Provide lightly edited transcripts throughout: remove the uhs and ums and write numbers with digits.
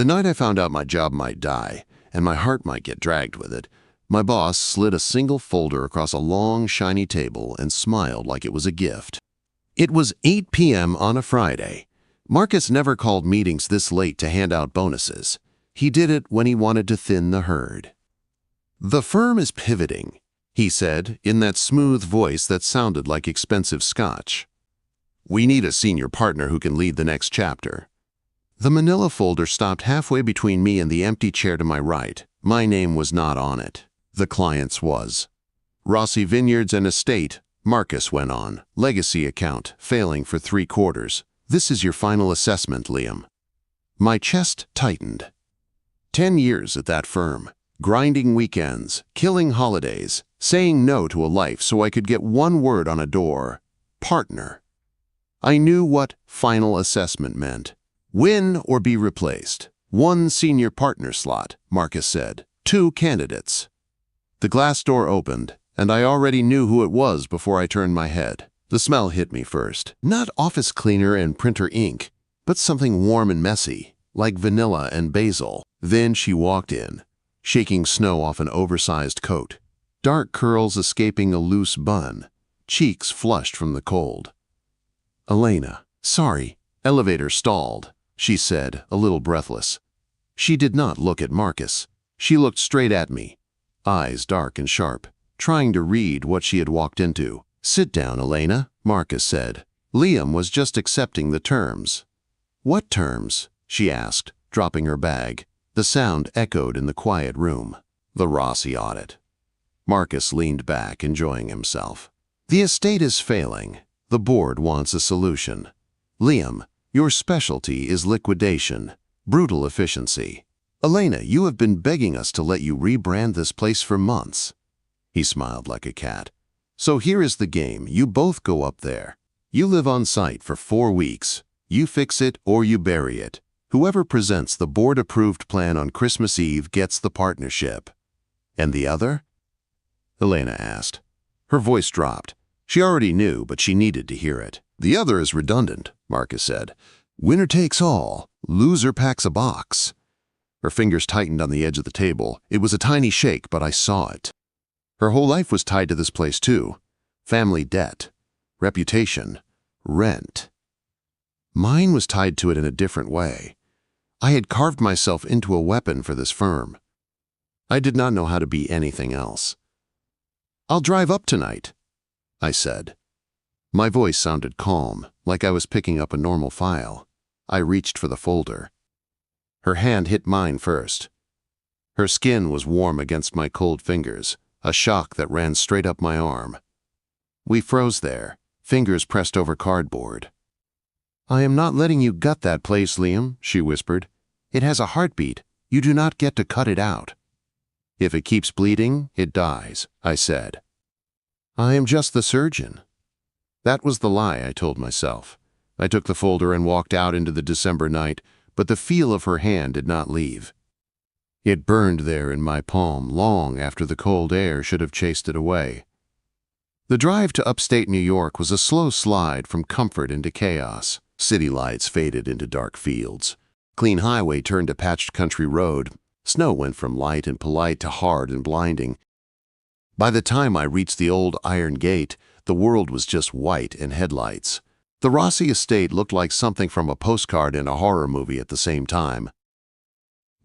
The night I found out my job might die, and my heart might get dragged with it, my boss slid a single folder across a long, shiny table and smiled like it was a gift. It was 8 p.m. on a Friday. Marcus never called meetings this late to hand out bonuses. He did it when he wanted to thin the herd. "The firm is pivoting," he said in that smooth voice that sounded like expensive scotch. "We need a senior partner who can lead the next chapter." The manila folder stopped halfway between me and the empty chair to my right. My name was not on it. The client's was. "Rossi Vineyards and Estate," Marcus went on. "Legacy account, failing for 3 quarters. This is your final assessment, Liam." My chest tightened. 10 years at that firm, grinding weekends, killing holidays, saying no to a life so I could get one word on a door: partner. I knew what final assessment meant. Win or be replaced. 1 senior partner slot, Marcus said. 2 candidates. The glass door opened, and I already knew who it was before I turned my head. The smell hit me first. Not office cleaner and printer ink, but something warm and messy, like vanilla and basil. Then she walked in, shaking snow off an oversized coat, dark curls escaping a loose bun, cheeks flushed from the cold. "Elena, sorry, elevator stalled," she said, a little breathless. She did not look at Marcus. She looked straight at me, eyes dark and sharp, trying to read what she had walked into. "Sit down, Elena," Marcus said. Liam was just accepting the terms. "What terms?" she asked, dropping her bag. The sound echoed in the quiet room. "The Rossi audit." Marcus leaned back, enjoying himself. "The estate is failing. The board wants a solution. Liam, your specialty is liquidation, brutal efficiency. Elena, you have been begging us to let you rebrand this place for months." He smiled like a cat. "So here is the game. You both go up there. You live on site for 4 weeks. You fix it or you bury it. Whoever presents the board-approved plan on Christmas Eve gets the partnership." "And the other?" Elena asked. Her voice dropped. She already knew, but she needed to hear it. "The other is redundant," Marcus said. "Winner takes all. Loser packs a box." Her fingers tightened on the edge of the table. It was a tiny shake, but I saw it. Her whole life was tied to this place too. Family debt, reputation, rent. Mine was tied to it in a different way. I had carved myself into a weapon for this firm. I did not know how to be anything else. "I'll drive up tonight," I said. My voice sounded calm, like I was picking up a normal file. I reached for the folder. Her hand hit mine first. Her skin was warm against my cold fingers, a shock that ran straight up my arm. We froze there, fingers pressed over cardboard. "I am not letting you gut that place, Liam," she whispered. "It has a heartbeat. You do not get to cut it out." "If it keeps bleeding, it dies," I said. "I am just the surgeon." That was the lie I told myself. I took the folder and walked out into the December night, but the feel of her hand did not leave. It burned there in my palm long after the cold air should have chased it away. The drive to upstate New York was a slow slide from comfort into chaos. City lights faded into dark fields. Clean highway turned to patched country road. Snow went from light and polite to hard and blinding. By the time I reached the old iron gate, the world was just white and headlights. The Rossi estate looked like something from a postcard and a horror movie at the same time.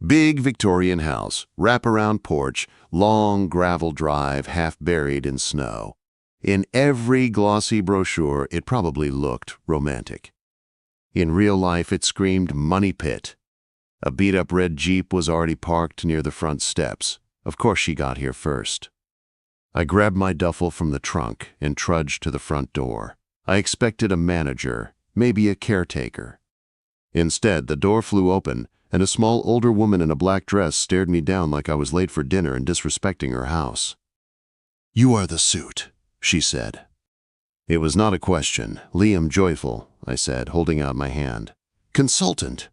Big Victorian house, wraparound porch, long gravel drive half buried in snow. In every glossy brochure, it probably looked romantic. In real life, it screamed money pit. A beat-up red Jeep was already parked near the front steps. Of course she got here first. I grabbed my duffel from the trunk and trudged to the front door. I expected a manager, maybe a caretaker. Instead, the door flew open, and a small older woman in a black dress stared me down like I was late for dinner and disrespecting her house. "You are the suit," she said. It was not a question. "Liam Joyful," I said, holding out my hand. "Consultant."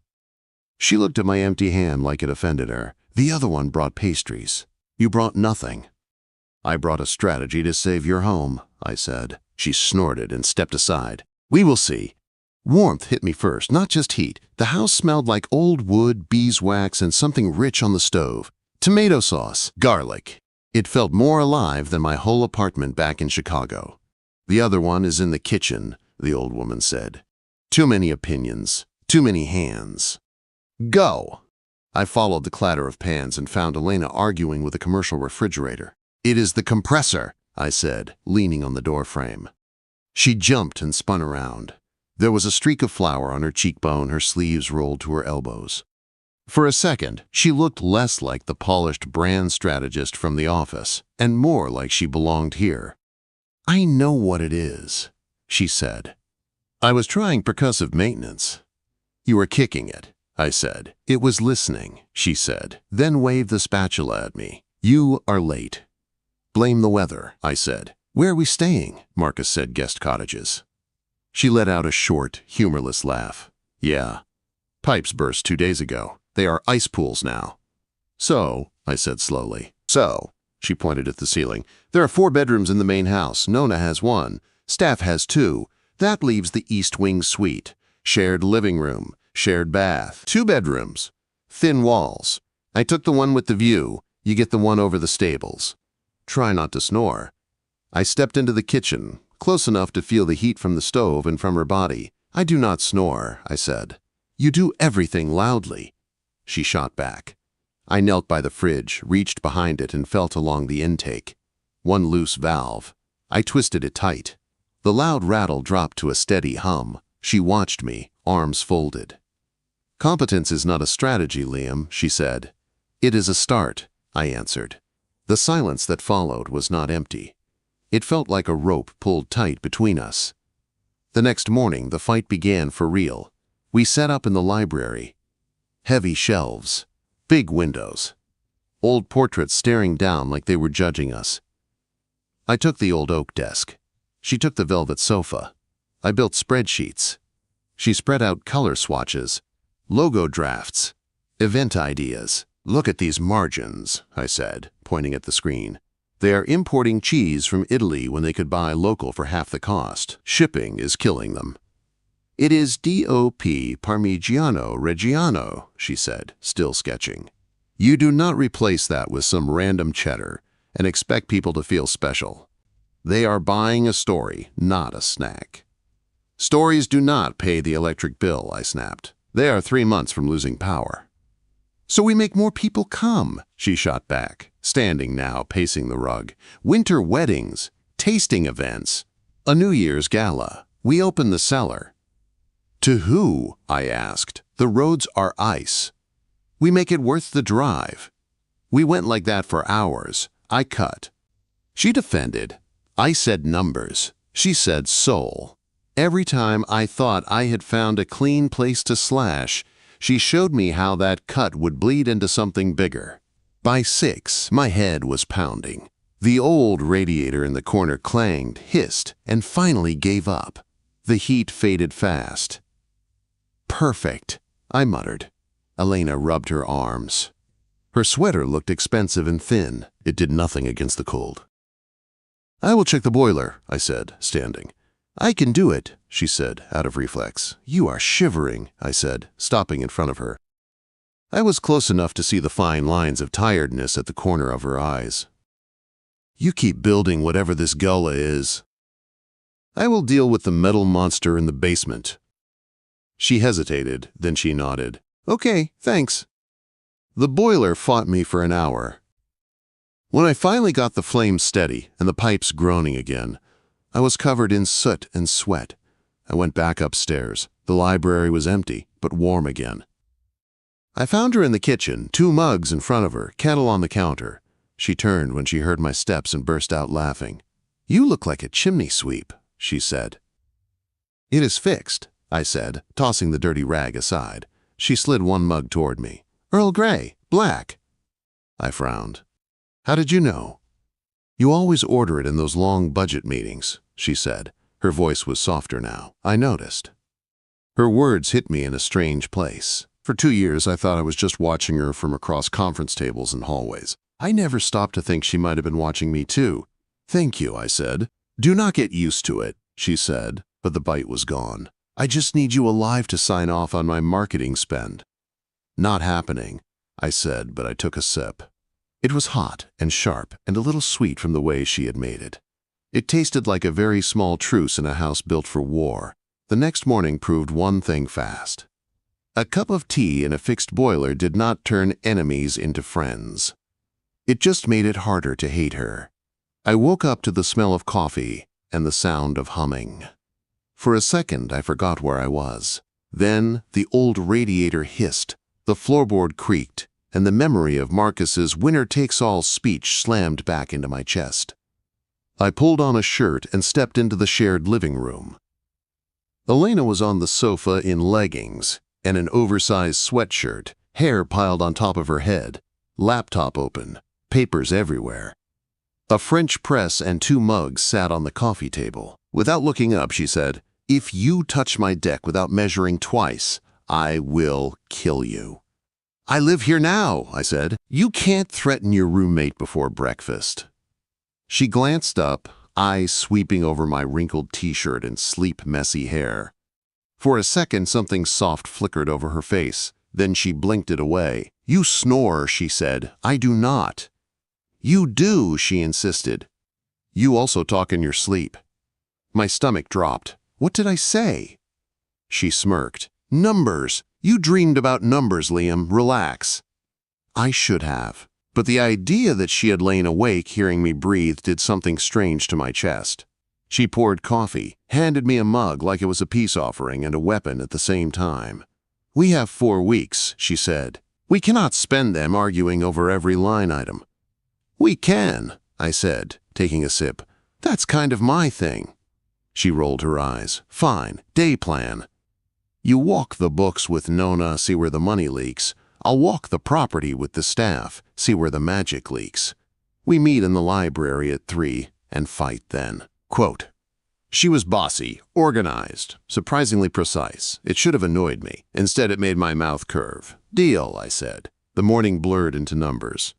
She looked at my empty hand like it offended her. "The other one brought pastries. You brought nothing." "I brought a strategy to save your home," I said. She snorted and stepped aside. "We will see." Warmth hit me first, not just heat. The house smelled like old wood, beeswax, and something rich on the stove. Tomato sauce, garlic. It felt more alive than my whole apartment back in Chicago. "The other one is in the kitchen," the old woman said. "Too many opinions, too many hands. Go!" I followed the clatter of pans and found Elena arguing with a commercial refrigerator. "It is the compressor," I said, leaning on the doorframe. She jumped and spun around. There was a streak of flour on her cheekbone, her sleeves rolled to her elbows. For a second, she looked less like the polished brand strategist from the office, and more like she belonged here. "I know what it is," she said. "I was trying percussive maintenance." "You were kicking it," I said. "It was listening," she said, then waved the spatula at me. "You are late." "Blame the weather," I said. "Where are we staying?" Marcus said guest cottages. She let out a short, humorless laugh. "Yeah. Pipes burst 2 days ago. They are ice pools now." "So," I said slowly. "So," she pointed at the ceiling, "there are 4 bedrooms in the main house. Nona has 1. Staff has 2. That leaves the East Wing suite. Shared living room, shared bath. 2 bedrooms. Thin walls. I took the one with the view. You get the one over the stables. Try not to snore." I stepped into the kitchen, close enough to feel the heat from the stove and from her body. "I do not snore," I said. "You do everything loudly." She shot back. I knelt by the fridge, reached behind it, and felt along the intake. One loose valve. I twisted it tight. The loud rattle dropped to a steady hum. She watched me, arms folded. "Competence is not a strategy, Liam," she said. "It is a start," I answered. The silence that followed was not empty. It felt like a rope pulled tight between us. The next morning, the fight began for real. We sat up in the library. Heavy shelves, big windows, old portraits staring down like they were judging us. I took the old oak desk. She took the velvet sofa. I built spreadsheets. She spread out color swatches, logo drafts, event ideas. "Look at these margins," I said, pointing at the screen. "They are importing cheese from Italy when they could buy local for half the cost. Shipping is killing them." "It is DOP Parmigiano Reggiano," she said, still sketching. "You do not replace that with some random cheddar and expect people to feel special. They are buying a story, not a snack." "Stories do not pay the electric bill," I snapped. "They are 3 months from losing power." "So we make more people come," she shot back, standing now, pacing the rug. "Winter weddings, tasting events, a New Year's gala. We open the cellar." "To who?" I asked. "The roads are ice. We make it worth the drive." We went like that for hours. I cut. She defended. I said numbers. She said soul. Every time I thought I had found a clean place to slash, she showed me how that cut would bleed into something bigger. By 6, my head was pounding. The old radiator in the corner clanged, hissed, and finally gave up. The heat faded fast. "Perfect," I muttered. Elena rubbed her arms. Her sweater looked expensive and thin. It did nothing against the cold. "I will check the boiler," I said, standing. "I can do it," she said, out of reflex. "You are shivering," I said, stopping in front of her. I was close enough to see the fine lines of tiredness at the corner of her eyes. "You keep building whatever this gullah is. I will deal with the metal monster in the basement." She hesitated, then she nodded. "Okay, thanks." The boiler fought me for an hour. When I finally got the flames steady and the pipes groaning again, I was covered in soot and sweat. I went back upstairs. The library was empty, but warm again. I found her in the kitchen, 2 mugs in front of her, kettle on the counter. She turned when she heard my steps and burst out laughing. "You look like a chimney sweep," she said. "It is fixed," I said, tossing the dirty rag aside. She slid 1 mug toward me. "Earl Grey, black." I frowned. "How did you know?" "You always order it in those long budget meetings," she said. Her voice was softer now. I noticed. Her words hit me in a strange place. For 2 years, I thought I was just watching her from across conference tables and hallways. I never stopped to think she might have been watching me too. "Thank you," I said. "Do not get used to it," she said, but the bite was gone. I just need you alive to sign off on my marketing spend." "Not happening," I said, but I took a sip. It was hot and sharp and a little sweet from the way she had made it. It tasted like a very small truce in a house built for war. The next morning proved one thing fast. A cup of tea in a fixed boiler did not turn enemies into friends. It just made it harder to hate her. I woke up to the smell of coffee and the sound of humming. For a second, I forgot where I was. Then the old radiator hissed, the floorboard creaked, and the memory of Marcus's winner-takes-all speech slammed back into my chest. I pulled on a shirt and stepped into the shared living room. Elena was on the sofa in leggings and an oversized sweatshirt, hair piled on top of her head, laptop open, papers everywhere. A French press and 2 mugs sat on the coffee table. Without looking up, she said, "If you touch my deck without measuring twice, I will kill you." "I live here now," I said. "You can't threaten your roommate before breakfast." She glanced up, eyes sweeping over my wrinkled t-shirt and sleep-messy hair. For a second, something soft flickered over her face. Then she blinked it away. "You snore," she said. "I do not." "You do," she insisted. "You also talk in your sleep." My stomach dropped. What did I say? She smirked. "Numbers. You dreamed about numbers, Liam. Relax." I should have. But the idea that she had lain awake hearing me breathe did something strange to my chest. She poured coffee, handed me a mug like it was a peace offering and a weapon at the same time. "We have 4 weeks," she said. "We cannot spend them arguing over every line item." "We can," I said, taking a sip. "That's kind of my thing." She rolled her eyes. "Fine. Day plan. You walk the books with Nona, see where the money leaks. I'll walk the property with the staff, see where the magic leaks. We meet in the library at 3 and fight then." Quote. She was bossy, organized, surprisingly precise. It should have annoyed me. Instead, it made my mouth curve. "Deal," I said. The morning blurred into numbers.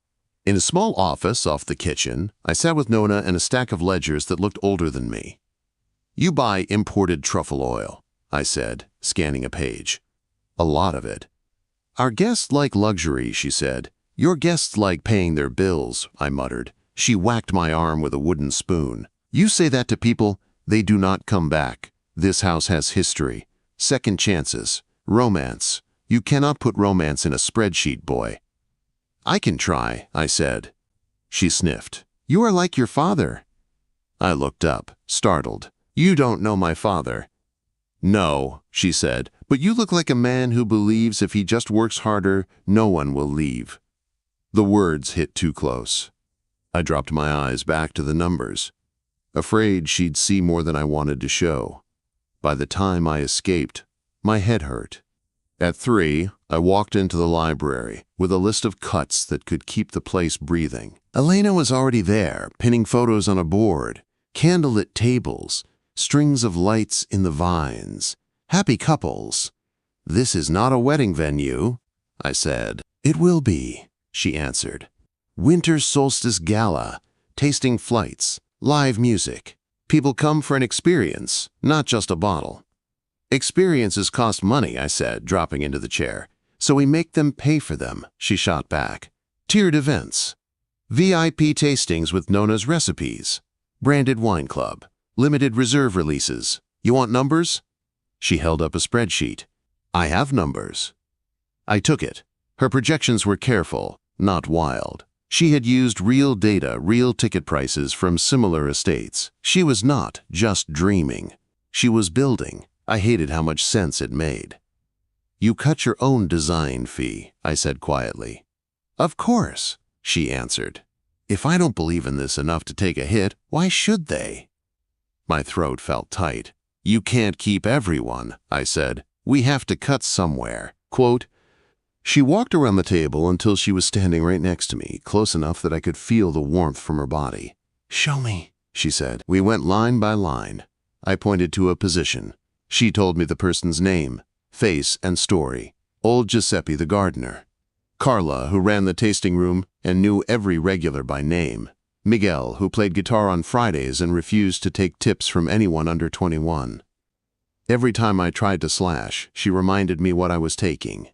In a small office off the kitchen, I sat with Nona and a stack of ledgers that looked older than me. "You buy imported truffle oil," I said, scanning a page. "A lot of it." "Our guests like luxury," she said. "Your guests like paying their bills," I muttered. She whacked my arm with a wooden spoon. "You say that to people, they do not come back. This house has history, second chances, romance. You cannot put romance in a spreadsheet, boy." "I can try," I said. She sniffed. "You are like your father." I looked up, startled. "You don't know my father." "No," she said, "but you look like a man who believes if he just works harder, no one will leave." The words hit too close. I dropped my eyes back to the numbers, afraid she'd see more than I wanted to show. By the time I escaped, my head hurt. At 3, I walked into the library with a list of cuts that could keep the place breathing. Elena was already there, pinning photos on a board, candlelit tables, strings of lights in the vines. Happy couples. "This is not a wedding venue," I said. "It will be," she answered. "Winter solstice gala, tasting flights, live music. People come for an experience, not just a bottle." "Experiences cost money," I said, dropping into the chair. "So we make them pay for them," she shot back. "Tiered events. VIP tastings with Nona's recipes. Branded wine club. Limited reserve releases. You want numbers?" She held up a spreadsheet. "I have numbers." I took it. Her projections were careful, not wild. She had used real data, real ticket prices from similar estates. She was not just dreaming. She was building. I hated how much sense it made. "You cut your own design fee," I said quietly. "Of course," she answered. "If I don't believe in this enough to take a hit, why should they?" My throat felt tight. "You can't keep everyone," I said. "We have to cut somewhere." Quote. She walked around the table until she was standing right next to me, close enough that I could feel the warmth from her body. "Show me," she said. We went line by line. I pointed to a position. She told me the person's name, face, and story. Old Giuseppe the gardener. Carla, who ran the tasting room and knew every regular by name. Miguel, who played guitar on Fridays and refused to take tips from anyone under 21. Every time I tried to slash, she reminded me what I was taking.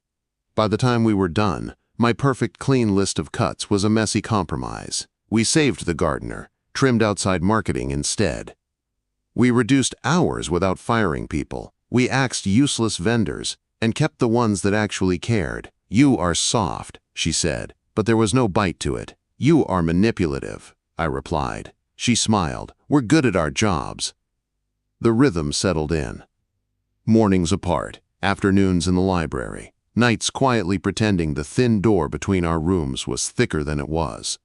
By the time we were done, my perfect clean list of cuts was a messy compromise. We saved the gardener, trimmed outside marketing instead. We reduced hours without firing people. We axed useless vendors and kept the ones that actually cared. "You are soft," she said, but there was no bite to it. "You are manipulative," I replied. She smiled. "We're good at our jobs." The rhythm settled in. Mornings apart, afternoons in the library, nights quietly pretending the thin door between our rooms was thicker than it was.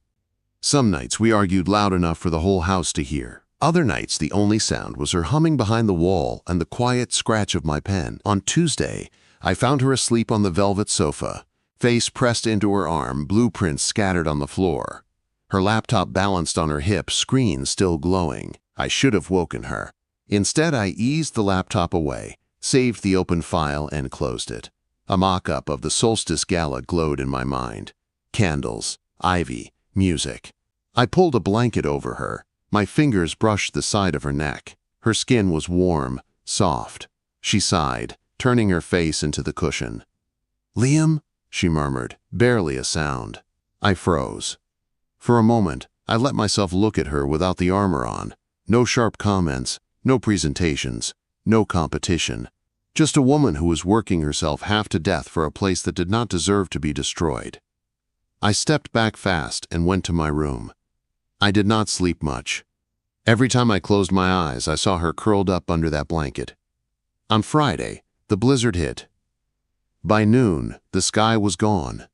Some nights we argued loud enough for the whole house to hear. Other nights the only sound was her humming behind the wall and the quiet scratch of my pen. On Tuesday, I found her asleep on the velvet sofa, face pressed into her arm, blueprints scattered on the floor. Her laptop balanced on her hip, screen still glowing. I should have woken her. Instead, I eased the laptop away, saved the open file, and closed it. A mock-up of the Solstice Gala glowed in my mind. Candles, ivy, music. I pulled a blanket over her. My fingers brushed the side of her neck. Her skin was warm, soft. She sighed, turning her face into the cushion. "Liam?" she murmured, barely a sound. I froze. For a moment, I let myself look at her without the armor on. No sharp comments, no presentations, no competition. Just a woman who was working herself half to death for a place that did not deserve to be destroyed. I stepped back fast and went to my room. I did not sleep much. Every time I closed my eyes, I saw her curled up under that blanket. On Friday, the blizzard hit. By noon, the sky was gone.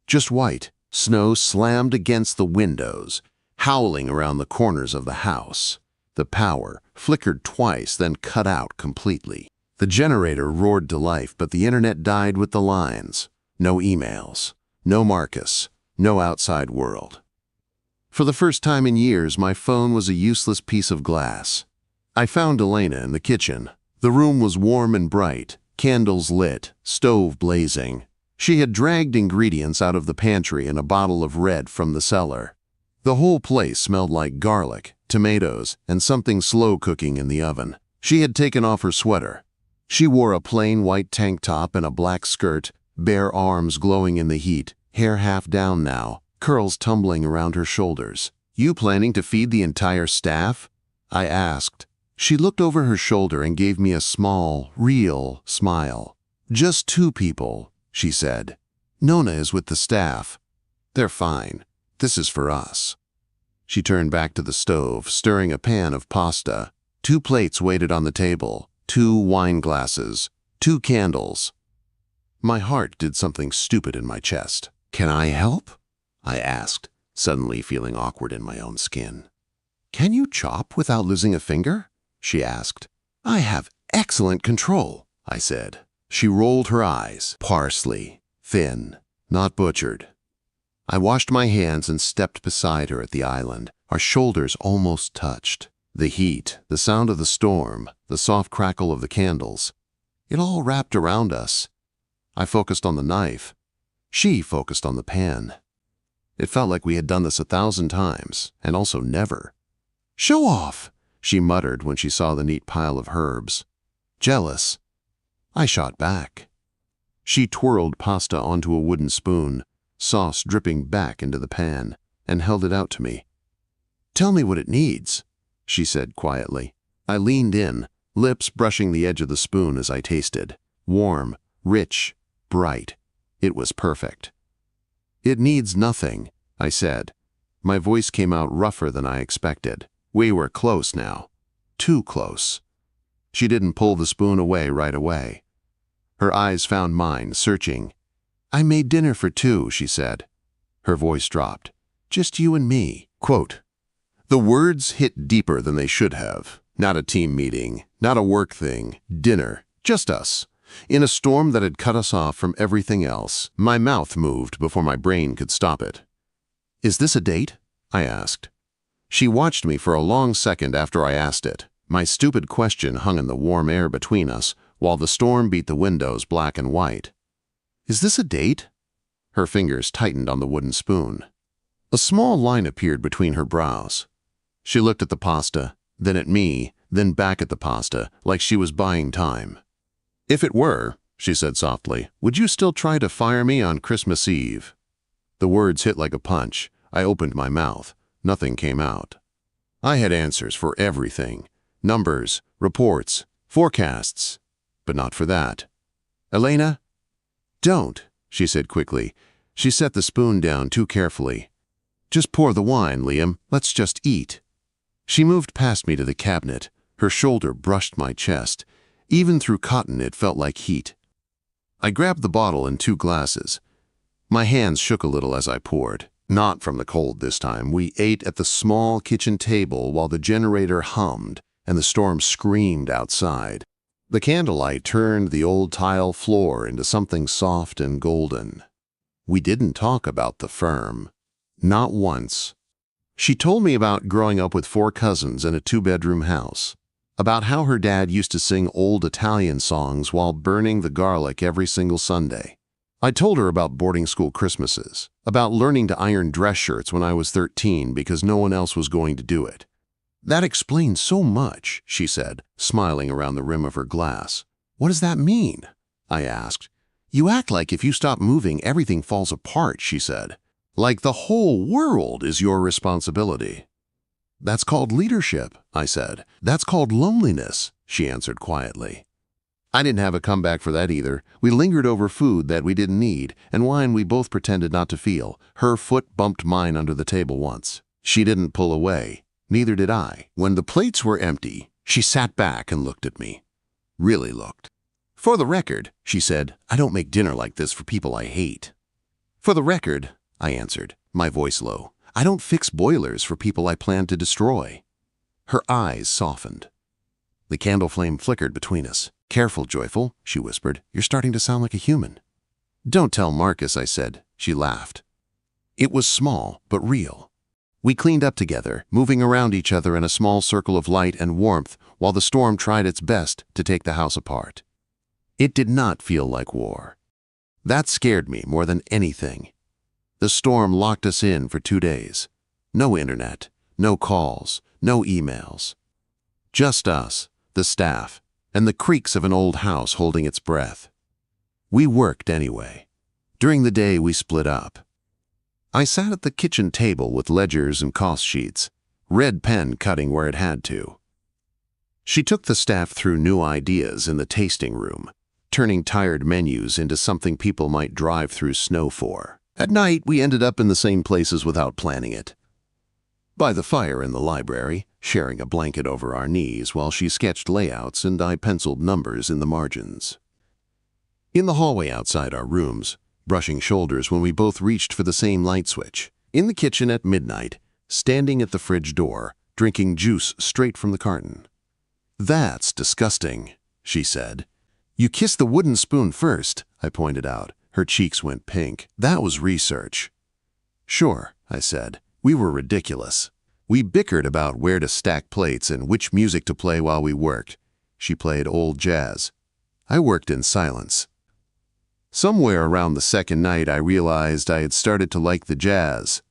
Just white. Snow slammed against the windows, howling around the corners of the house. The power flickered twice, then cut out completely. The generator roared to life, but the internet died with the lines. No emails, no Marcus, no outside world. For the first time in years, my phone was a useless piece of glass. I found Elena in the kitchen. The room was warm and bright, candles lit, stove blazing. She had dragged ingredients out of the pantry and a bottle of red from the cellar. The whole place smelled like garlic, tomatoes, and something slow cooking in the oven. She had taken off her sweater. She wore a plain white tank top and a black skirt, bare arms glowing in the heat, hair half down now, curls tumbling around her shoulders. "You planning to feed the entire staff?" I asked. She looked over her shoulder and gave me a small, real smile. "Just 2 people," she said. "Nona is with the staff. They're fine. This is for us." She turned back to the stove, stirring a pan of pasta. 2 plates waited on the table, 2 wine glasses, 2 candles. My heart did something stupid in my chest. "Can I help?" I asked, suddenly feeling awkward in my own skin. "Can you chop without losing a finger?" she asked. "I have excellent control," I said. She rolled her eyes. "Parsley, thin, not butchered." I washed my hands and stepped beside her at the island. Our shoulders almost touched. The heat, the sound of the storm, the soft crackle of the candles. It all wrapped around us. I focused on the knife. She focused on the pan. It felt like we had done this 1,000 times, and also never. "Show off," she muttered when she saw the neat pile of herbs. "Jealous." I shot back. She twirled pasta onto a wooden spoon, sauce dripping back into the pan, and held it out to me. "Tell me what it needs," she said quietly. I leaned in, lips brushing the edge of the spoon as I tasted. Warm, rich, bright. It was perfect. "It needs nothing," I said. My voice came out rougher than I expected. We were close now. Too close. She didn't pull the spoon away right away. Her eyes found mine, searching. "I made dinner for 2, she said. Her voice dropped. "Just you and me." Quote. The words hit deeper than they should have. Not a team meeting, not a work thing. Dinner. Just us. In a storm that had cut us off from everything else. My mouth moved before my brain could stop it. "Is this a date?" I asked. She watched me for a long second after I asked it. My stupid question hung in the warm air between us, while the storm beat the windows black and white. "Is this a date?" Her fingers tightened on the wooden spoon. A small line appeared between her brows. She looked at the pasta, then at me, then back at the pasta, like she was buying time. "If it were," she said softly, "would you still try to fire me on Christmas Eve?" The words hit like a punch. I opened my mouth. Nothing came out. I had answers for everything. Numbers, reports, forecasts. But not for that. "Elena?" "Don't," she said quickly. She set the spoon down too carefully. "Just pour the wine, Liam. Let's just eat." She moved past me to the cabinet. Her shoulder brushed my chest. Even through cotton, it felt like heat. I grabbed the bottle and 2 glasses. My hands shook a little as I poured. Not from the cold this time. We ate at the small kitchen table while the generator hummed and the storm screamed outside. The candlelight turned the old tile floor into something soft and golden. We didn't talk about the firm. Not once. She told me about growing up with 4 cousins in a 2-bedroom house, about how her dad used to sing old Italian songs while burning the garlic every single Sunday. I told her about boarding school Christmases, about learning to iron dress shirts when I was 13 because no one else was going to do it. "That explains so much," she said, smiling around the rim of her glass. "What does that mean?" I asked. "You act like if you stop moving, everything falls apart," she said. "Like the whole world is your responsibility." "That's called leadership," I said. "That's called loneliness," she answered quietly. I didn't have a comeback for that either. We lingered over food that we didn't need, and wine we both pretended not to feel. Her foot bumped mine under the table once. She didn't pull away. Neither did I. When the plates were empty, she sat back and looked at me. Really looked. "For the record," she said, "I don't make dinner like this for people I hate." "For the record," I answered, my voice low, "I don't fix boilers for people I plan to destroy." Her eyes softened. The candle flame flickered between us. "Careful, Joyful," she whispered. "You're starting to sound like a human." "Don't tell Marcus," I said. She laughed. It was small, but real. We cleaned up together, moving around each other in a small circle of light and warmth while the storm tried its best to take the house apart. It did not feel like war. That scared me more than anything. The storm locked us in for 2 days. No internet, no calls, no emails. Just us, the staff, and the creaks of an old house holding its breath. We worked anyway. During the day, we split up. I sat at the kitchen table with ledgers and cost sheets, red pen cutting where it had to. She took the staff through new ideas in the tasting room, turning tired menus into something people might drive through snow for. At night, we ended up in the same places without planning it. By the fire in the library, sharing a blanket over our knees while she sketched layouts and I penciled numbers in the margins. In the hallway outside our rooms, brushing shoulders when we both reached for the same light switch. In the kitchen at midnight, standing at the fridge door, drinking juice straight from the carton. "That's disgusting," she said. "You kissed the wooden spoon first," I pointed out. Her cheeks went pink. "That was research." "Sure," I said. We were ridiculous. We bickered about where to stack plates and which music to play while we worked. She played old jazz. I worked in silence. Somewhere around the second night, I realized I had started to like the jazz.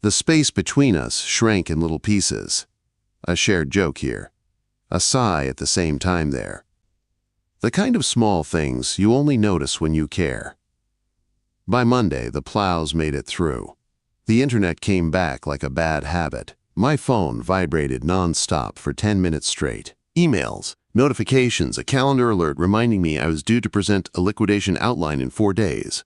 The space between us shrank in little pieces. A shared joke here. A sigh at the same time there. The kind of small things you only notice when you care. By Monday, the plows made it through. The internet came back like a bad habit. My phone vibrated non-stop for 10 minutes straight. Emails, notifications, a calendar alert reminding me I was due to present a liquidation outline in 4 days.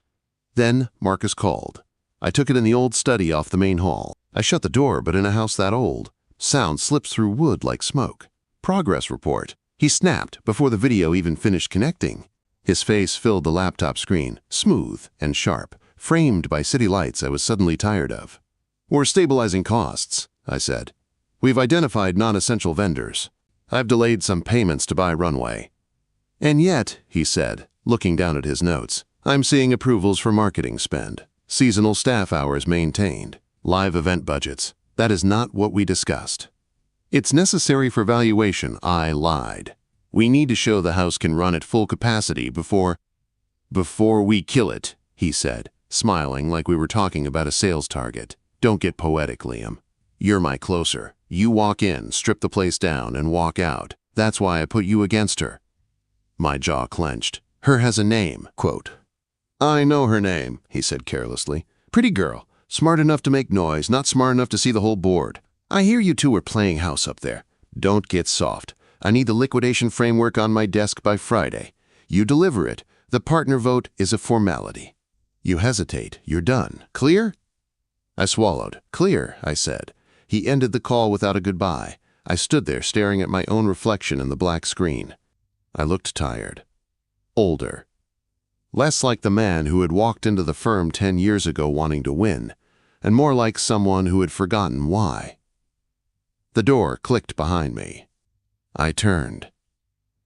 Then Marcus called. I took it in the old study off the main hall. I shut the door, but in a house that old, sound slips through wood like smoke. "Progress report." He snapped before the video even finished connecting. His face filled the laptop screen, smooth and sharp, framed by city lights I was suddenly tired of. "We're stabilizing costs," I said. "We've identified non-essential vendors. I've delayed some payments to buy runway." "And yet," he said, looking down at his notes, "I'm seeing approvals for marketing spend, seasonal staff hours maintained, live event budgets. That is not what we discussed." "It's necessary for valuation," I lied. "We need to show the house can run at full capacity before we kill it," he said, smiling like we were talking about a sales target. "Don't get poetic, Liam. You're my closer. You walk in, strip the place down, and walk out. That's why I put you against her." My jaw clenched. "Her has a name." Quote, "I know her name," he said carelessly. "Pretty girl. Smart enough to make noise, not smart enough to see the whole board. I hear you two are playing house up there. Don't get soft. I need the liquidation framework on my desk by Friday. You deliver it. The partner vote is a formality. You hesitate. You're done. Clear?" I swallowed. "Clear," I said. He ended the call without a goodbye. I stood there staring at my own reflection in the black screen. I looked tired. Older. Less like the man who had walked into the firm 10 years ago wanting to win, and more like someone who had forgotten why. The door clicked behind me. I turned.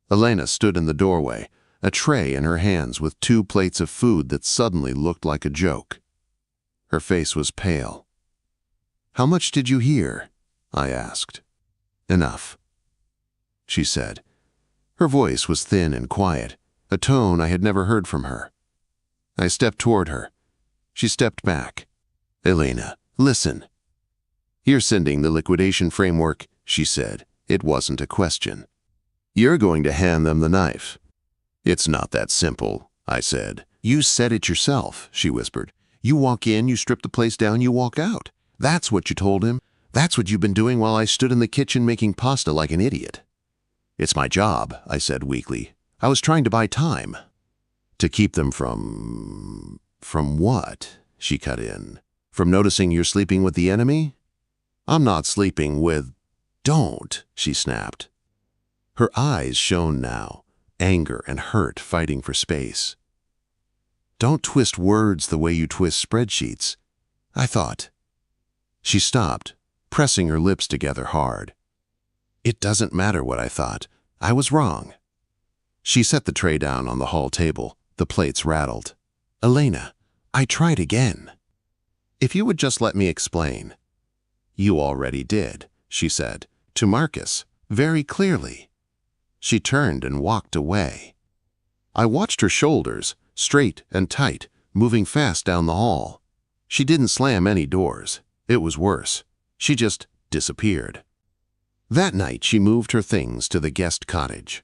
Elena stood in the doorway, a tray in her hands with 2 plates of food that suddenly looked like a joke. Her face was pale. "How much did you hear?" I asked. "Enough," she said. Her voice was thin and quiet, a tone I had never heard from her. I stepped toward her. She stepped back. "Elena, listen." "You're sending the liquidation framework," she said. It wasn't a question. "You're going to hand them the knife." "It's not that simple," I said. "You said it yourself," she whispered. "You walk in, you strip the place down, you walk out. That's what you told him. That's what you've been doing while I stood in the kitchen making pasta like an idiot." "It's my job," I said weakly. "I was trying to buy time." "To keep them from what?" she cut in. "From noticing you're sleeping with the enemy?" "I'm not sleeping with—" "Don't," she snapped. Her eyes shone now, anger and hurt fighting for space. "Don't twist words the way you twist spreadsheets. I thought—" She stopped, pressing her lips together hard. "It doesn't matter what I thought. I was wrong." She set the tray down on the hall table. The plates rattled. "Elena, I tried again. If you would just let me explain." "You already did," she said, to Marcus, very clearly. She turned and walked away. I watched her shoulders, straight and tight, moving fast down the hall. She didn't slam any doors. It was worse. She just disappeared. That night she moved her things to the guest cottage.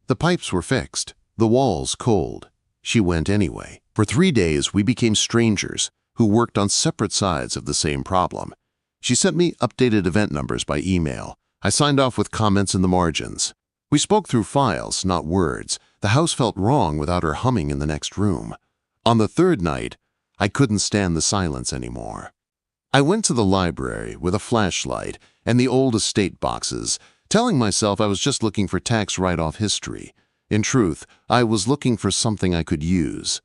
The pipes were fixed, the walls cold. She went anyway. For 3 days we became strangers who worked on separate sides of the same problem. She sent me updated event numbers by email. I signed off with comments in the margins. We spoke through files, not words. The house felt wrong without her humming in the next room. On the 3rd night, I couldn't stand the silence anymore. I went to the library with a flashlight and the old estate boxes, telling myself I was just looking for tax write-off history. In truth, I was looking for something I could use.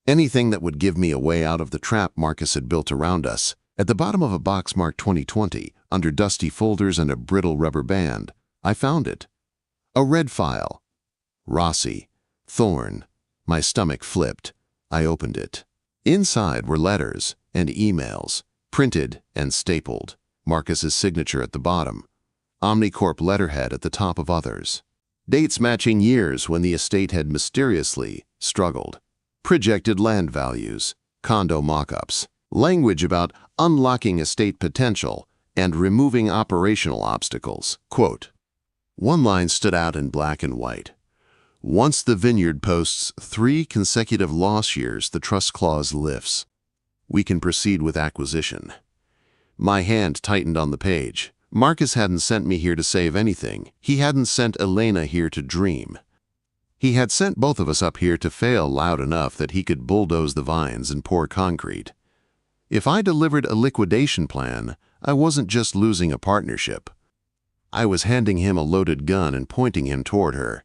Anything that would give me a way out of the trap Marcus had built around us. At the bottom of a box marked 2020, under dusty folders and a brittle rubber band, I found it. A red file. Rossi. Thorn. My stomach flipped. I opened it. Inside were letters and emails, printed and stapled. Marcus's signature at the bottom. Omnicorp letterhead at the top of others. Dates matching years when the estate had mysteriously struggled. Projected land values. Condo mock-ups. Language about unlocking estate potential and removing operational obstacles. Quote, one line stood out in black and white. Once the vineyard posts 3 consecutive loss years, the trust clause lifts. We can proceed with acquisition. My hand tightened on the page. Marcus hadn't sent me here to save anything. He hadn't sent Elena here to dream. He had sent both of us up here to fail loud enough that he could bulldoze the vines and pour concrete. If I delivered a liquidation plan, I wasn't just losing a partnership. I was handing him a loaded gun and pointing him toward her.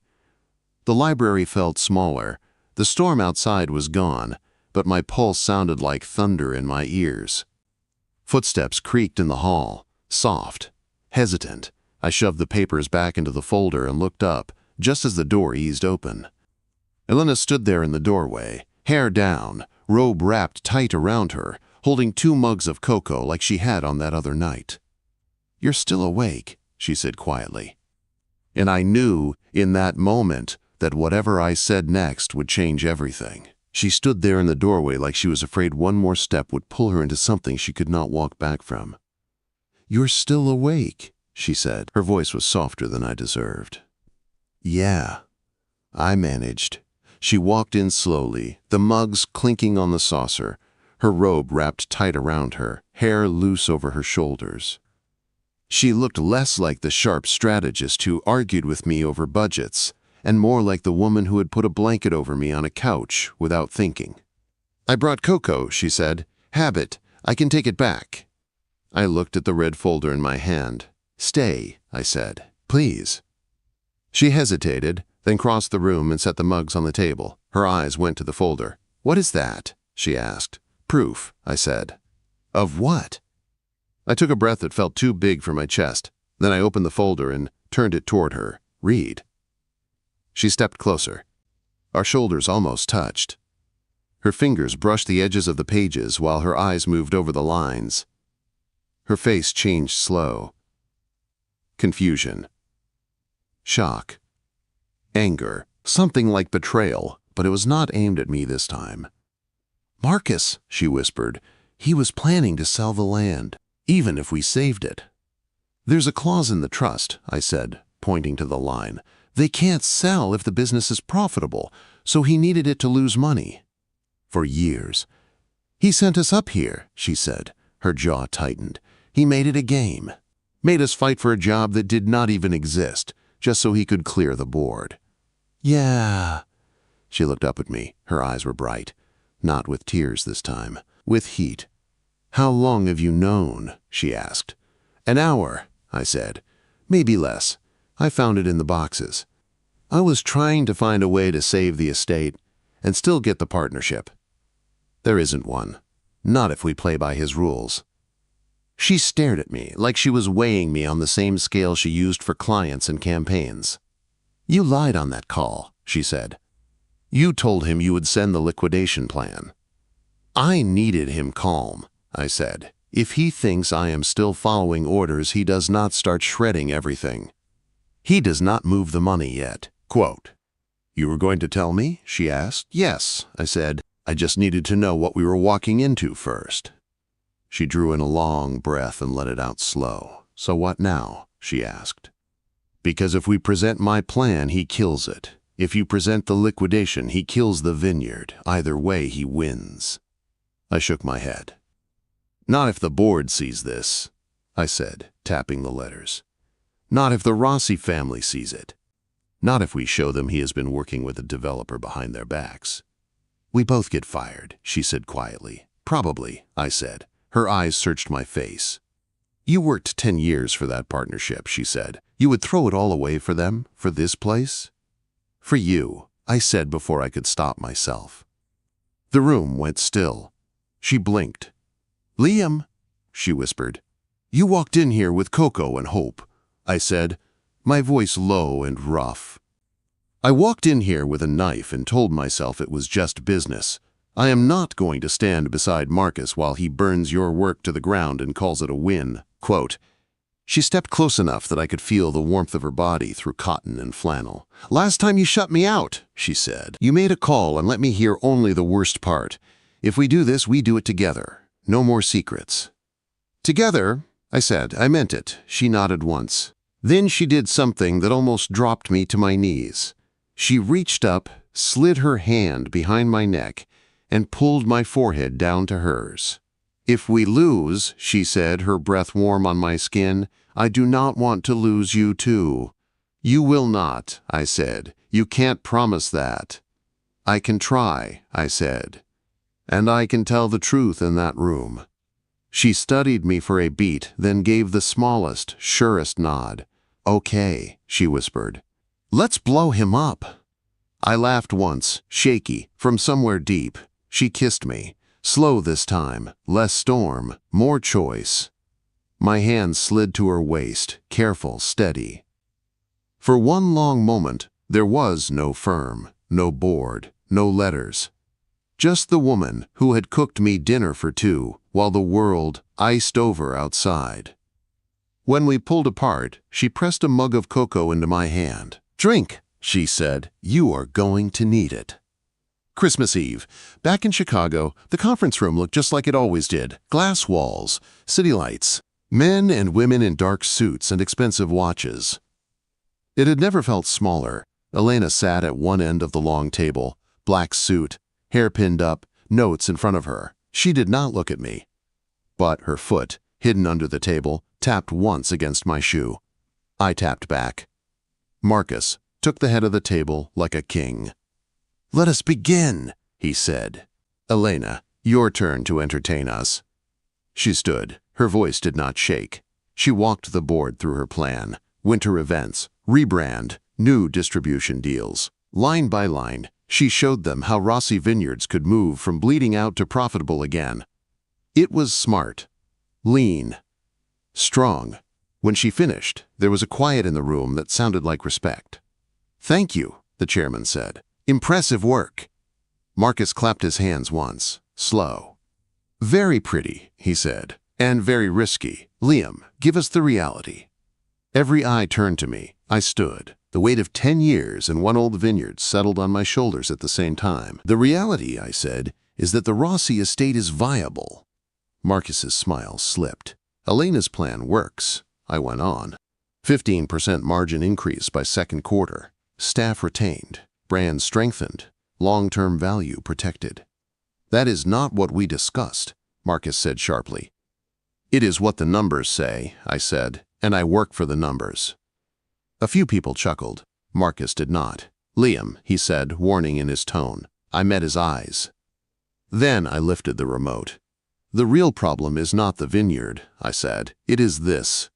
The library felt smaller. The storm outside was gone, but my pulse sounded like thunder in my ears. Footsteps creaked in the hall, soft, hesitant. I shoved the papers back into the folder and looked up, just as the door eased open. Elena stood there in the doorway, hair down, robe wrapped tight around her, holding 2 mugs of cocoa like she had on that other night. You're still awake, she said quietly. And I knew, in that moment, that whatever I said next would change everything. She stood there in the doorway like she was afraid one more step would pull her into something she could not walk back from. "You're still awake," she said. Her voice was softer than I deserved. "Yeah," I managed. She walked in slowly, the mugs clinking on the saucer, her robe wrapped tight around her, hair loose over her shoulders. She looked less like the sharp strategist who argued with me over budgets, and more like the woman who had put a blanket over me on a couch without thinking. "I brought cocoa," she said. "Have it. I can take it back." I looked at the red folder in my hand. "Stay," I said. "Please." She hesitated, then crossed the room and set the mugs on the table. Her eyes went to the folder. "What is that?" she asked. "Proof," I said. "Of what?" I took a breath that felt too big for my chest. Then I opened the folder and turned it toward her. "Read." She stepped closer. Our shoulders almost touched. Her fingers brushed the edges of the pages while her eyes moved over the lines. Her face changed slow. Confusion. Shock. Anger. Something like betrayal, but it was not aimed at me this time. "Marcus," she whispered, "he was planning to sell the land, even if we saved it." "There's a clause in the trust," I said, pointing to the line. "They can't sell if the business is profitable, so he needed it to lose money." "For years." "He sent us up here," she said. Her jaw tightened. "He made it a game. Made us fight for a job that did not even exist, just so he could clear the board." "Yeah." She looked up at me. Her eyes were bright. Not with tears this time. With heat. "How long have you known?" she asked. "An hour," I said. "Maybe less. I found it in the boxes. I was trying to find a way to save the estate and still get the partnership. There isn't one. Not if we play by his rules." She stared at me like she was weighing me on the same scale she used for clients and campaigns. "You lied on that call," she said. "You told him you would send the liquidation plan." "I needed him calm," I said. "If he thinks I am still following orders, he does not start shredding everything. He does not move the money yet." Quote, "You were going to tell me?" she asked. "Yes," I said. "I just needed to know what we were walking into first." She drew in a long breath and let it out slow. "So what now?" she asked. "Because if we present my plan, he kills it. If you present the liquidation, he kills the vineyard. Either way, he wins." I shook my head. "Not if the board sees this," I said, tapping the letters. "Not if the Rossi family sees it. Not if we show them he has been working with a developer behind their backs." "We both get fired," she said quietly. "Probably," I said. Her eyes searched my face. "You worked 10 years for that partnership," she said. "You would throw it all away for them? For this place?" "For you," I said before I could stop myself. The room went still. She blinked. "Liam," she whispered. "You walked in here with cocoa and hope," I said, my voice low and rough. "I walked in here with a knife and told myself it was just business. I am not going to stand beside Marcus while he burns your work to the ground and calls it a win." Quote, she stepped close enough that I could feel the warmth of her body through cotton and flannel. "Last time you shut me out," she said. "You made a call and let me hear only the worst part. If we do this, we do it together. No more secrets." "Together?" I said. I meant it. She nodded once. Then she did something that almost dropped me to my knees. She reached up, slid her hand behind my neck, and pulled my forehead down to hers. "If we lose," she said, her breath warm on my skin, "I do not want to lose you too." "You will not," I said. "You can't promise that." "I can try," I said. "And I can tell the truth in that room." She studied me for a beat, then gave the smallest, surest nod. "Okay," she whispered. "Let's blow him up." I laughed once, shaky, from somewhere deep. She kissed me. Slow this time, less storm, more choice. My hand slid to her waist, careful, steady. For one long moment, there was no firm, no board, no letters. Just the woman who had cooked me dinner for two while the world iced over outside. When we pulled apart, she pressed a mug of cocoa into my hand. "Drink," she said. "You are going to need it." Christmas Eve. Back in Chicago, the conference room looked just like it always did. Glass walls, city lights. Men and women in dark suits and expensive watches. It had never felt smaller. Elena sat at one end of the long table, black suit, hair pinned up, notes in front of her. She did not look at me. But her foot, hidden under the table, tapped once against my shoe. I tapped back. Marcus took the head of the table like a king. "Let us begin," he said. "Elena, your turn to entertain us." She stood. Her voice did not shake. She walked the board through her plan. Winter events, rebrand, new distribution deals. Line by line, she showed them how Rossi Vineyards could move from bleeding out to profitable again. It was smart, lean, strong. When she finished, there was a quiet in the room that sounded like respect. "Thank you," the chairman said. "Impressive work." Marcus clapped his hands once, slow. "Very pretty," he said, "and very risky. Liam, give us the reality." Every eye turned to me. I stood. The weight of 10 years and one old vineyard settled on my shoulders at the same time. "The reality," I said, "is that the Rossi estate is viable." Marcus's smile slipped. "Elena's plan works," I went on. 15% margin increase by second quarter. Staff retained. Brand strengthened. Long-term value protected. "That is not what we discussed," Marcus said sharply. "It is what the numbers say," I said, "and I work for the numbers." A few people chuckled. Marcus did not. "Liam," he said, warning in his tone. I met his eyes. Then I lifted the remote. "The real problem is not the vineyard," I said. "It is this."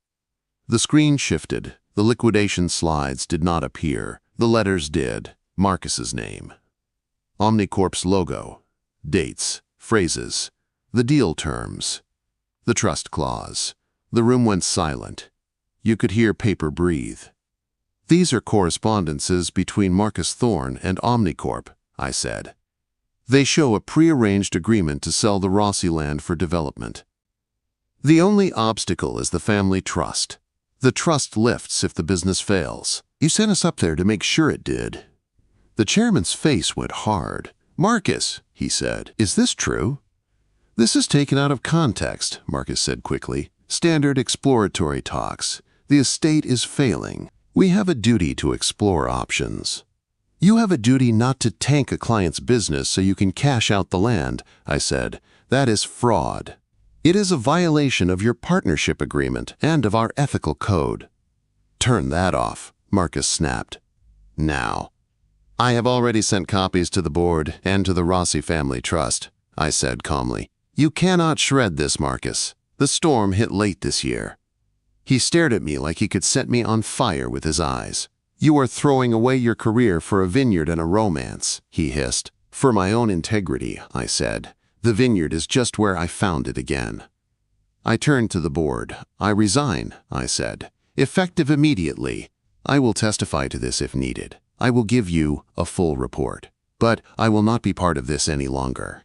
The screen shifted. The liquidation slides did not appear. The letters did. Marcus's name. Omnicorp's logo. Dates. Phrases. The deal terms. The trust clause. The room went silent. You could hear paper breathe. "These are correspondences between Marcus Thorne and Omnicorp," I said. "They show a prearranged agreement to sell the Rossi land for development. The only obstacle is the family trust. The trust lifts if the business fails. You sent us up there to make sure it did." The chairman's face went hard. "Marcus," he said, "is this true?" "This is taken out of context," Marcus said quickly. "Standard exploratory talks. The estate is failing. We have a duty to explore options." "You have a duty not to tank a client's business so you can cash out the land," I said. "That is fraud. It is a violation of your partnership agreement and of our ethical code." "Turn that off," Marcus snapped. "Now." "I have already sent copies to the board and to the Rossi family trust," I said calmly. "You cannot shred this, Marcus. The storm hit late this year." He stared at me like he could set me on fire with his eyes. "You are throwing away your career for a vineyard and a romance," he hissed. "For my own integrity," I said. "The vineyard is just where I found it again." I turned to the board. "I resign," I said. "Effective immediately. I will testify to this if needed. I will give you a full report. But I will not be part of this any longer."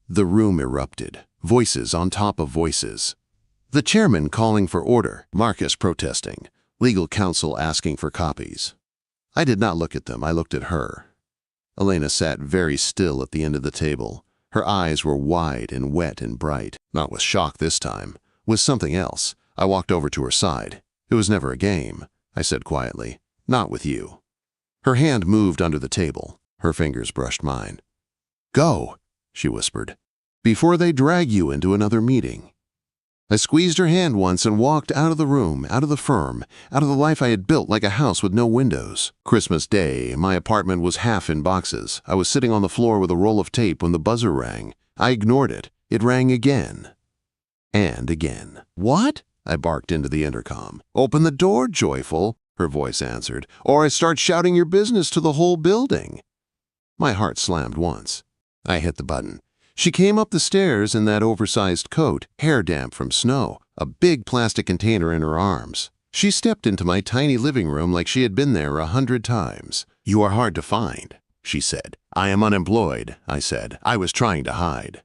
The room erupted. Voices on top of voices. The chairman calling for order, Marcus protesting, legal counsel asking for copies. I did not look at them, I looked at her. Elena sat very still at the end of the table. Her eyes were wide and wet and bright, not with shock this time, with something else. I walked over to her side. "It was never a game," I said quietly. "Not with you." Her hand moved under the table. Her fingers brushed mine. "Go," she whispered, "before they drag you into another meeting." I squeezed her hand once and walked out of the room, out of the firm, out of the life I had built like a house with no windows. Christmas Day, my apartment was half in boxes. I was sitting on the floor with a roll of tape when the buzzer rang. I ignored it. It rang again. And again. "What?" I barked into the intercom. "Open the door, Joyful," her voice answered, "or I start shouting your business to the whole building." My heart slammed once. I hit the button. She came up the stairs in that oversized coat, hair damp from snow, a big plastic container in her arms. She stepped into my tiny living room like she had been there 100 times. "You are hard to find," she said. "I am unemployed," I said. "I was trying to hide."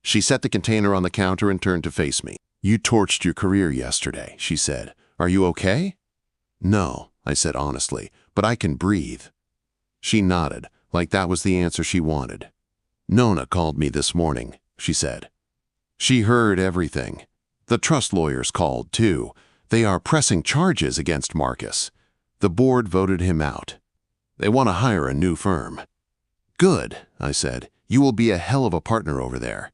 She set the container on the counter and turned to face me. "You torched your career yesterday," she said. "Are you okay?" "No," I said honestly, "but I can breathe." She nodded, like that was the answer she wanted. "Nona called me this morning," she said. "She heard everything." The trust lawyers called, too. They are pressing charges against Marcus. The board voted him out. They want to hire a new firm. Good, I said. You will be a hell of a partner over there.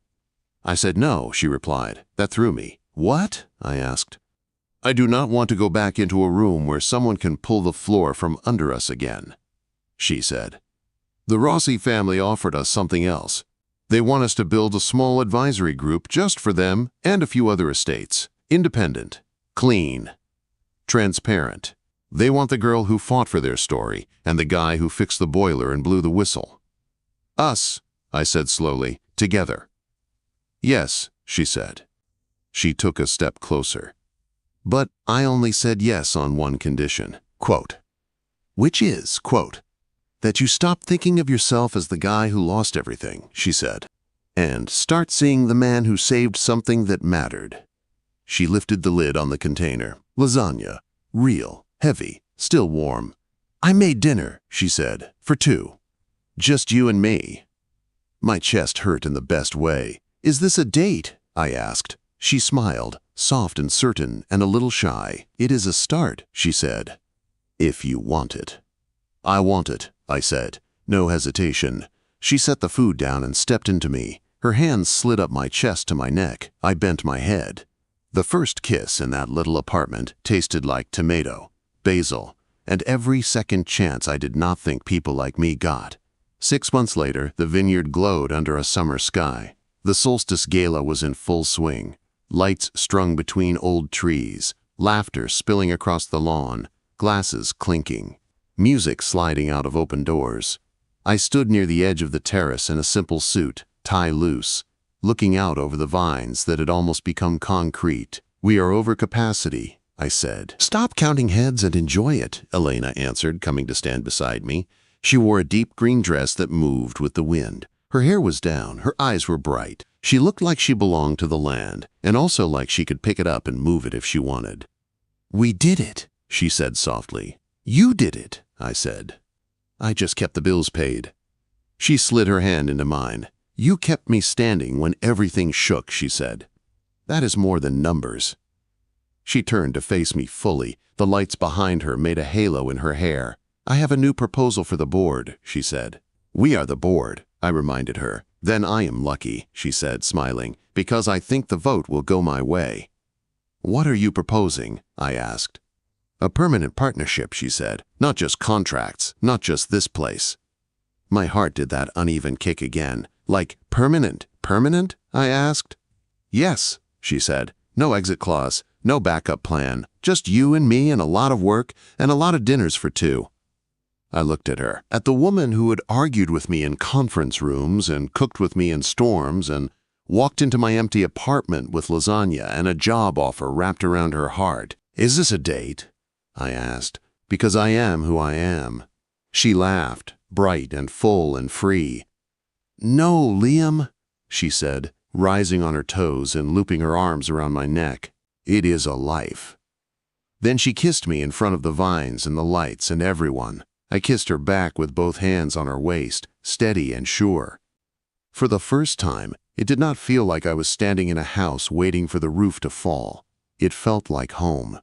I said no, she replied. That threw me. What? I asked. I do not want to go back into a room where someone can pull the floor from under us again, she said. The Rossi family offered us something else. They want us to build a small advisory group just for them and a few other estates. Independent, clean, transparent. They want the girl who fought for their story and the guy who fixed the boiler and blew the whistle. Us, I said slowly, together. Yes, she said. She took a step closer. But I only said yes on one condition, quote, which is, quote, that you stop thinking of yourself as the guy who lost everything, she said, and start seeing the man who saved something that mattered. She lifted the lid on the container. Lasagna. Real. Heavy. Still warm. I made dinner, she said, for two. Just you and me. My chest hurt in the best way. Is this a date? I asked. She smiled, soft and certain and a little shy. It is a start, she said. If you want it. I want it, I said. No hesitation. She set the food down and stepped into me. Her hands slid up my chest to my neck. I bent my head. The first kiss in that little apartment tasted like tomato, basil, and every second chance I did not think people like me got. 6 months later, the vineyard glowed under a summer sky. The solstice gala was in full swing. Lights strung between old trees, laughter spilling across the lawn, glasses clinking, music sliding out of open doors. I stood near the edge of the terrace in a simple suit, tie loose, looking out over the vines that had almost become concrete. We are over capacity, I said. Stop counting heads and enjoy it, Elena answered, coming to stand beside me. She wore a deep green dress that moved with the wind. Her hair was down, her eyes were bright. She looked like she belonged to the land, and also like she could pick it up and move it if she wanted. We did it, she said softly. You did it, I said. I just kept the bills paid. She slid her hand into mine. You kept me standing when everything shook, she said. That is more than numbers. She turned to face me fully. The lights behind her made a halo in her hair. I have a new proposal for the board, she said. We are the board, I reminded her. Then I am lucky, she said, smiling, because I think the vote will go my way. What are you proposing? I asked. A permanent partnership, she said. Not just contracts, not just this place. My heart did that uneven kick again. Like, permanent? Permanent? I asked. Yes, she said. No exit clause, no backup plan. Just you and me and a lot of work and a lot of dinners for two. I looked at her, at the woman who had argued with me in conference rooms and cooked with me in storms and walked into my empty apartment with lasagna and a job offer wrapped around her heart. Is this a date? I asked, because I am who I am. She laughed, bright and full and free. No, Liam, she said, rising on her toes and looping her arms around my neck. It is a life. Then she kissed me in front of the vines and the lights and everyone. I kissed her back with both hands on her waist, steady and sure. For the first time, it did not feel like I was standing in a house waiting for the roof to fall. It felt like home.